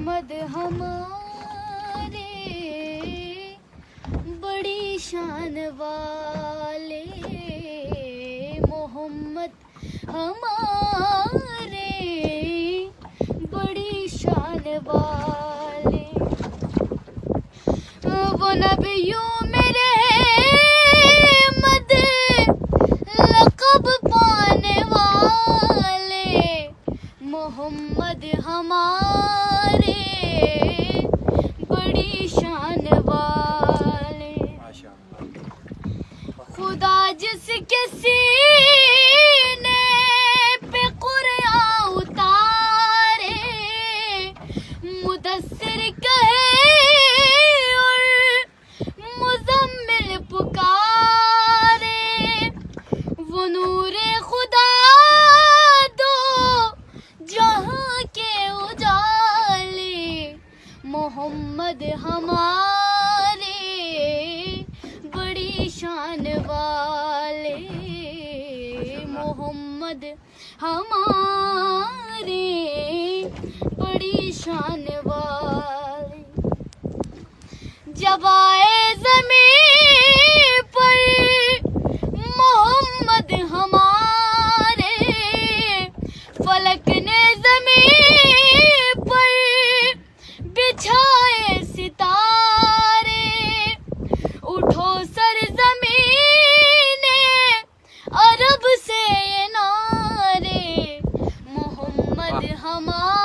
محمد ہمارے بڑی شان والے، محمد ہمارے بڑی شان والے، وہ نبیوں میرے مد لقب پانے والے، محمد ہمارے بڑی شان والے، خدا جس کے سینے پہ قرآن اتارے، مدثر کہے اور مزمل پکارے، وہ نور خدا دو جہاں کے اجالے، محمد ہمارے بڑی شان والے، محمد ہمارے بڑی شان والے، جب آئے زمین پر محمد ہمارے، فلک نے زمین پر بچھائے ستارے، اٹھو سرزمین عرب سے یہ نعرے، محمد ہمارے